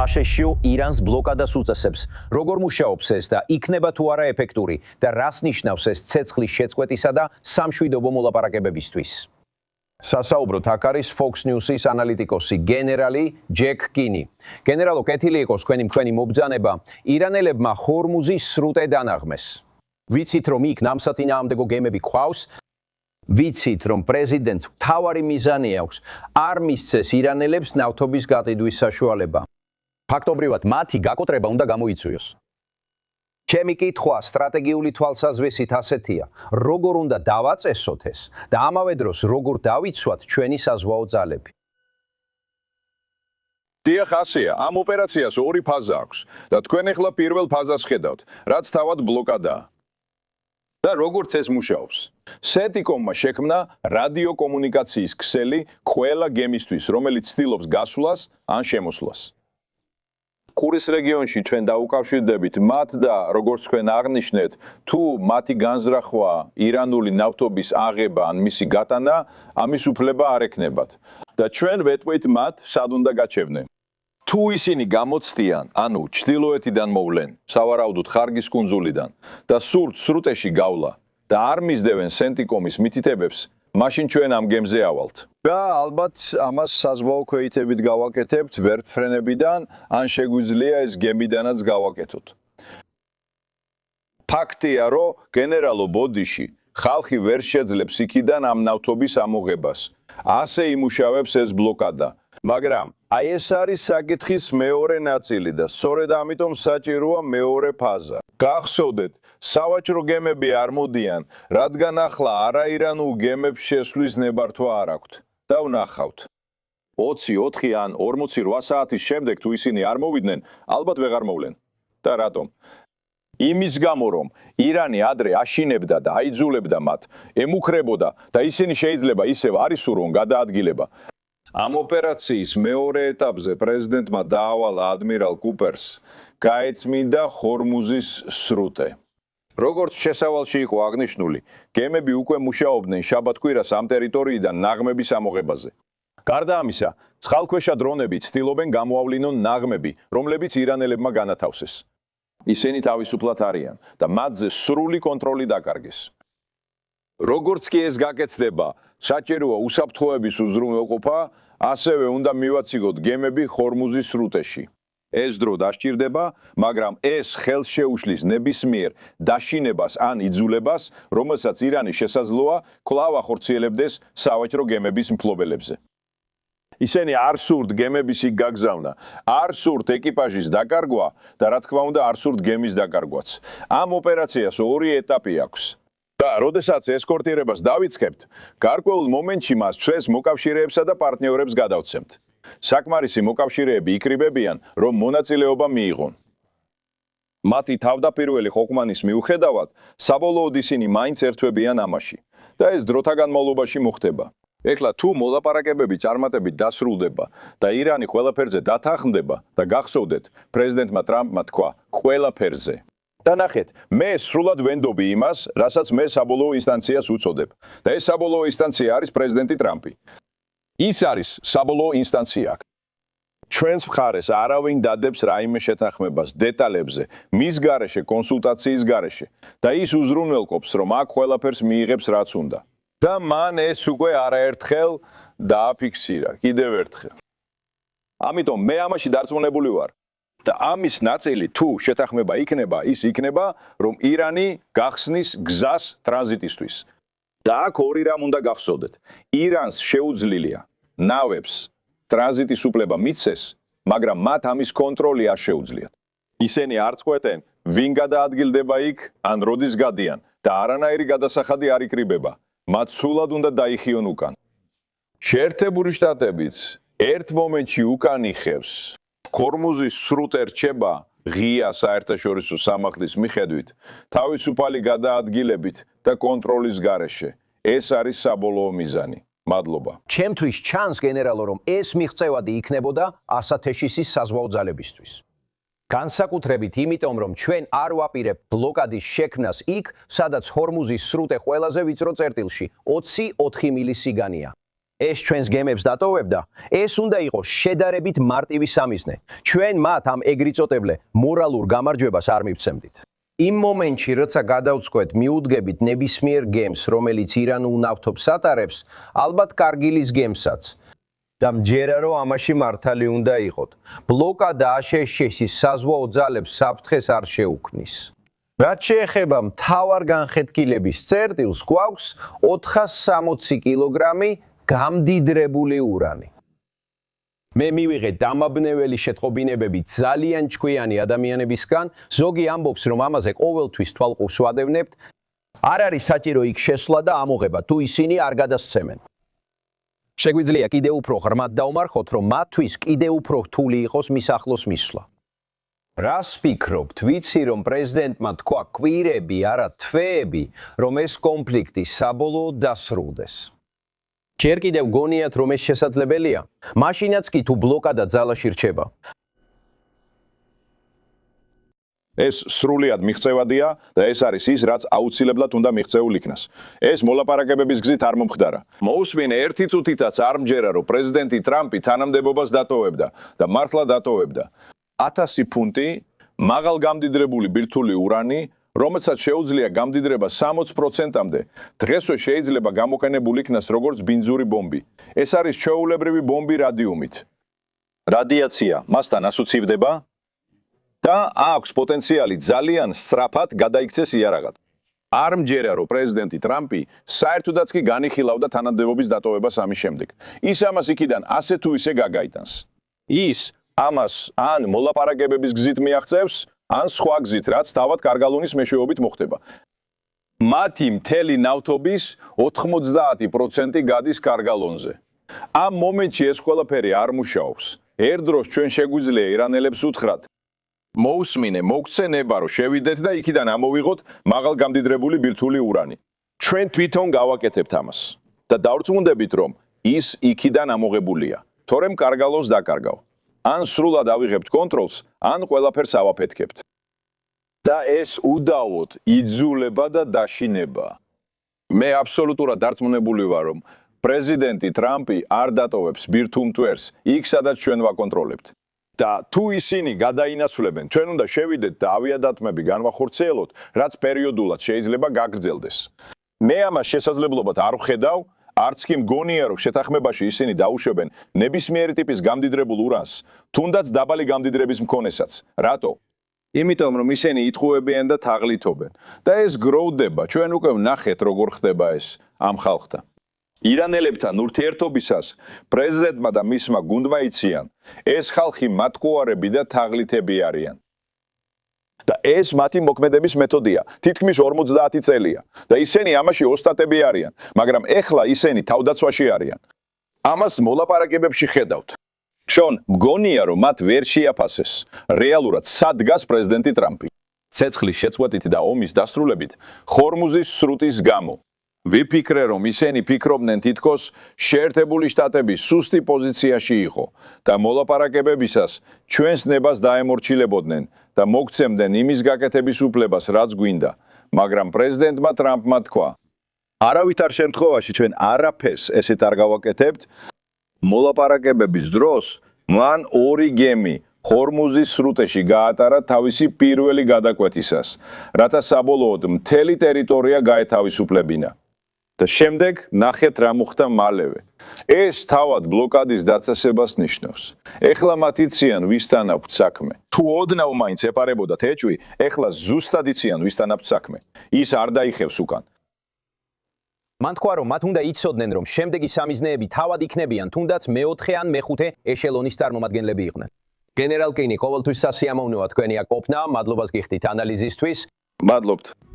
საშეშო ირანს ბლოკადას უწესებს. Როგორ მუშაობს ეს და იქნება თუ არა ეფექტური და რას ნიშნავს ეს ცეცხლის შეწყვეტისა და სამშვიდობო მოლაპარაკებებისთვის? Სასაუბროთ აქ არის Fox News-ის ანალიტიკოსი გენერალი ჯეკ კინი. გენერალო, კეთილი იყოს თქვენი მობრძანება. ირანელებმა ჰორმუზის სრუტე დანაღმეს. ვიცით რომ იქ ნამსაწინააღმდეგო გემები ყავს. ვიცით რომ პრეზიდენტს მთავარი მიზანი აქვს არ მისცეს ირანელებს ნავთობის გაყიდვის საშუალება. ფაქტობრივად მათი გაკოტრება უნდა გამოიწვიოს. ჩემი კითხვა სტრატეგიული თვალსაზრისით ასეთია: როგორ უნდა დავაწესოთ ეს და ამავე დროს როგორ დავიცვათ ჩვენი საზღვაო ძალები? დიახ, ასეა, ამ ოპერაციას ორი ფაზა აქვს და თქვენ ახლა პირველ ფაზას ხედავთ, რაც თავად ბლოკადაა. და როგორც ეს მუშაობს? სენტიკომმა შექმნა რადიოკომუნიკაციის ქსელი ყველა გემისთვის, რომელიც ცდილობს გასვლას ან შემოსვლას. ყურის რეგიონში ჩვენ დაუკავშირდებით მათ და როგორც თქვენ აღნიშნეთ, თუ მათი განზრახვა, ირანული ნავთობის აღება ან მისი გატანა, ამის უფლება არ ექნებათ. და ჩვენ ვეტყვით მათ, სად უნდა გაჩერდნენ. თუ ისინი გამოცდიან, ანუ ჩრდილოეთიდან მოვლენ, სავარაუდოდ ხარგის კუნძულიდან და სრუტეში გავლა და არ მისდევენ სენტიკომის მითითებებს, მაშინ ჩვენ ამ გემზე ავალთ. და ალბათ ამას საზღვაო ქვეითებით გავაკეთებთ ვერტმფრენებიდან, ან შეგვიძლია ეს გემიდანაც გავაკეთოთ. ფაქტია, რომ გენერალო ბოდიში ხალხი ვერ შეძლებს იქიდან ამ ნავთობის ამოღებას. ასე იმუშავებს ეს ბლოკადა. მაგრამ აი ეს არის საკითხის მეორე ნაწილი და სწორედ ამიტომ საჭიროა მეორე ფაზა. გახსოვდეთ, სავაჭრო გემები არ მოდიან, რადგან ახლა არაირანულ გემებს შესვლის ნებართვა არ აქვთ. და ვნახავთ. 24 ან 48 საათის შემდეგ თუ ისინი არ მოვიდნენ, ალბათ ვეღარ მოვლენ. და რატომ? იმის გამო, რომ ირანი ადრე აშინებდა და აიძულებდა მათ, ემუქრებოდა და ისინი შეიძლება ისევ არ ისურვონ გადაადგილება. ამ ოპერაციის მეორე ეტაპზე პრეზიდენტმა დაავალა ადმირალ კუპერს გაეწმინდა ჰორმუზის სრუტე. როგორც შესავალში იყო აღნიშნული, გემები უკვე მუშაობდნენ შაბათ-კვირას ამ ტერიტორიიდან ნაღმების ამოღებაზე. გარდა ამისა, წყალქვეშა დრონები ცდილობენ გამოავლინონ ნაღმები, რომლებიც ირანელებმა განათავსეს. ისინი თავისუფლად არიან და მათზე სრული კონტროლი დაკარგეს. როგორც კი ეს გაკეთდება, საჭიროა უსაფრთხოების უზრუნველყოფა, ასევე უნდა მივაცილოთ გემები ჰორმუზის სრუტეში. ეს დრო დასჭირდება, მაგრამ ეს ხელს შეუშლის ნებისმიერ დაშინებას ან იძულებას, რომელსაც ირანი შესაძლოა კვლავ ახორციელებდეს სავაჭრო გემების მფლობელებზე. ისინი არ სურთ გემების იქ გაგზავნა, არ სურთ ეკიპაჟის დაკარგვა და რა თქმა უნდა არ სურთ გემის დაკარგვაც. ამ ოპერაციას ორი ეტაპი აქვს. და როდესაც ესკორტირებას დავიწყებთ, გარკვეულ მომენტში მას ჩვენს მოკავშირეებსა და პარტნიორებს გადავცემთ. საკმარისი მოკავშირეები იკრიბებიან, რომ მონაწილეობა მიიღონ. მათი თავდაპირველი ხოქმანის მიუხედავად, საბოლოოდ ისინი მაინც ერთვებიან ამაში და ეს დროთა განმავლობაში მოხდება. ეხლა თუ მოლაპარაკებები წარმატებით დასრულდება და ირანი ყველაფერზე დათანხმდება და გახსოვდეთ, პრეზიდენტმა ტრამპმა თქვა ყველაფერზე. და ნახეთ, მე სრულად ვენდობი იმას, რასაც მე საბოლოო ინსტანციას უწოდებ. და ეს საბოლოო ინსტანცია არის პრეზიდენტი ტრამპი. ის არის საბოლოო ინსტანცია. ჩვენს მხარეს არავინ დადებს რაიმე შეთანხმებას დეტალებზე, მის გარეშე კონსულტაციის გარეშე და ის უზრუნველყოფს, რომ აქ ყველაფერს მიიღებს რაც უნდა. და მან ეს უკვე არაერთხელ დააფიქსირა, კიდევ ერთხელ. ამიტომ მე ამაში დარწმუნებული ვარ. და ამის ნაწილი თუ შეთანხმება იქნება, ის იქნება, რომ ირანი გახსნის გზას ტრანზიტისთვის. და აქ ორი რამ უნდა გახსოვდეთ. ირანს შეუძლია ნავებს ტრანზიტის უფლება მიცეს, მაგრამ მათ ამის კონტროლი არ შეუძლიათ. ისინი არ წყვეტენ, ვინ გადაადგილდება იქ, ან როდის გადიან და არანაირი გადასახადი არ იკრიბება. მათ სულად უნდა დაიხიონ უკან. შეერთებული შტატებიც ერთ მომენტში უკან იხევს. ჰორმუზის სრუტე რჩება ღია საერთაშორისო სამართლის მიხედვით, თავისუფალი გადაადგილებით და კონტროლის გარეშე. ეს არის საბოლოო მიზანი. მადლობა. ჩემთვის ჩანს გენერალო, რომ ეს მიღწევადი იქნებოდა ასათეშისის საზღვაო ძალებისთვის. განსაკუთრებით იმიტომ, რომ ჩვენ არ ვაპირებთ ბლოკადის შექმნას იქ, სადაც ჰორმუზის სრუტე ყველაზე ვიწრო წერტილში 24 მილი სიგანეა. ეს ჩვენს გემებს დატოვებდა, ეს უნდა იყოს შედარებით მარტივი სამიზნე. ჩვენ მათ ამ ეგრიწოდებლე მორალურ გამარჯვებას არ მივცემდით. იმ მომენტში, როცა გადავწყვეთ მიუდგებით ნებისმიერ გემს, რომელიც ირანულ ნავთობს ატარებს, ალბათ კარგილის გემსაც. და მჯერა რომ ამაში მართალი უნდა იყოთ. ბლოკადა აშშ-ის საზღვაო ძალებს საფრთხეს არ შეუქმნის. რაც შეეხება მთავარ განხეთქილების წერტილს, გვაქვს 460 კილოგრამი გამდიდრებული ურანი. მე მივიღე დამაბნეველი შეტყობინებები ძალიან ჭკვიანი ადამიანებისგან, ზოგი ამბობს, რომ ამაზე ყოველთვის თვალყურს ვადევნებთ. არ არის საჭირო იქ შესვლა და ამოღება, თუ ისინი არ გადასცემენ. შეგვიძლია კიდევ უფრო ღრმად დავმარხოთ, რომ მათთვის კიდევ უფრო რთული იყოს მის ახლოს მისვლა. რას ფიქრობთ, ვიცი რომ პრეზიდენტმა თქვა კვირები, არა თვეები, რომ ეს კონფლიქტი საბოლოოდ დასრულდეს. ჯერ კიდევ გონიათ რომ ეს შესაძლებელია? მაშინაც კი თუ ბლოკადა ძალაში რჩება. ეს სრულიად მიღწევადია და ეს არის ის, რაც აუცილებლად უნდა მიღწეულ იქნას. ეს მოლაპარაკებების გზით არ მომხდარა. მოусმინე ერთი წუთითაც არ მჯერა, რომ პრეზიდენტი ტრამპი თანამდებობას დატოვებდა და მართლა დატოვებდა. 1000 ფუნტი მაღალ გამდიდრებული ბირთვული ურანი, რომელსაც შეუძლია გამდიდრება 60%-მდე, დღესვე შეიძლება გამოყენებულ იქნას როგორც ბინძური ბომბი. ეს არის ჩვეულებრივი ბომბი რადიუმით. რადიაცია მასთან ასოცირდება და აქვს პოტენციალი ძალიან სწრაფად გადაიქცეს იარაღად. არ მჯერა, რომ პრეზიდენტი ტრამპი საერთოდაც კი განიხილავდა თანამდებობის დატოვებას ამის შემდეგ. ის ამას იქიდან ასე თუ ისე გაგაიტანს. ის ამას ან მოლაპარაკებების გზით მიაღწევს, ან სხვა გზით, რაც თავად კარგალონის მეშვეობით მოხდება. მათი მთელი ნავთობის 90% გადის კარგალონზე. ამ მომენტში ეს ყველაფერი არ მუშაობს. ერთ დროს ჩვენ შეგვიძლია ირანელებს უთხრათ, მოусმინე, მოგცენება, რომ შევიდეთ და იქიდან ამოვიღოთ მაღალ გამდიდრებული ბირთვული ურანი. ჩვენ თვითონ გავაკეთებთ ამას და დავრწმუნდებით, რომ ის იქიდან ამოღებულია. თორემ კარგალონს დაკარგავ. ან სრულად ავიღებთ კონტროლს, ან ყველაფერს ავაფეთქებთ. და ეს უდავოდ იძულება და დაშინება. მე აბსოლუტურად დარწმუნებული ვარ, რომ პრეზიდენტი ტრამპი არ დატოვებს ბირთვულ მტვერს, იქ სადაც ჩვენ ვაკონტროლებთ. და თუ ისინი გადაინაცვლებენ, ჩვენ უნდა შევიდეთ და ავიადათმები განვახორციელოთ, რაც პერიოდულად შეიძლება გაგრძელდეს. მე ამას შესაძლებლობად არ ვხედავ, არც კი მგონია, რომ შეთანხმებაში ისინი დაუშვებენ ნებისმიერი ტიპის გამდიდრებულ ურანს, თუნდაც დაბალი გამდიდრების მქონესაც. რატო? იმიტომ, რომ ისინი იტყუებიან და თაღლითობენ. და ეს გროვდება, ჩვენ უკვე ვნახეთ, როგორ ხდება ეს ამ ხალხთან. ირანელებთან ურთიერთობისას პრეზიდენტმა და მისმა გუნდმა იციან, ეს ხალხი მათქუარები და თაღლითები არიან. და ეს მათი მოქმედების მეთოდია, თითქმის 50 წელია და ისინი ამაში ოსტატები არიან, მაგრამ ეხლა ისინი თავდაცვაში არიან. ამას მოლაპარაკებებში ხედავთ. ჩვენ მგონია, რომ მათ ვერ შეაფასეს რეალურად სად დგას პრეზიდენტი ტრამპი. ცეცხლის შეწყვეტით და ომის დასრულებით ხორმუზის სრუტის გამო. ვიფიქრე, რომ ისინი ფიქრობდნენ თითქოს შეერთებული შტატები სუსტი პოზიციაში იყო და მოლაპარაკებებისას ჩვენს ნებას დაემორჩილებოდნენ და მოგცემდნენ იმის გაკეთების უფლებას, რაც გვინდა, მაგრამ პრეზიდენტმა ტრამპმა თქვა, არავითარ შემთხვევაში ჩვენ არაფერს ესეთ არ გავაკეთებთ. მოლაპარაკებების დროს მან 2 გემი ხორმუზის სრუტეში გაატარა თავისი პირველი გადაკვეთისას, რათა საბოლოოდ მთელი ტერიტორია გაეთავისუფლებინა. და შემდეგ ნახეთ რა მოხდა მალევე. ეს თავად ბლოკადის დაწესებას ნიშნავს. ეხლა მათ იციან ვისთან აქვთ საქმე. თუ ოდნავ მაინც ეპარებოდათ ეჭვი, ეხლა ზუსტად იციან ვისთან აქვთ საქმე. ის არ დაიხევს უკან. მან თქვა, რომ მათ უნდა იცოდნენ, რომ შემდეგი სამიზნეები თავად იქნებიან, თუნდაც მე-4 ან მე-5 ეშელონის წარმომადგენლები იყვნენ. გენერალ კინი, ყოველთვის სასიამოვნოა თქვენი აქ ყოფნა, მადლობას გიხდით ანალიზისთვის. მადლობთ.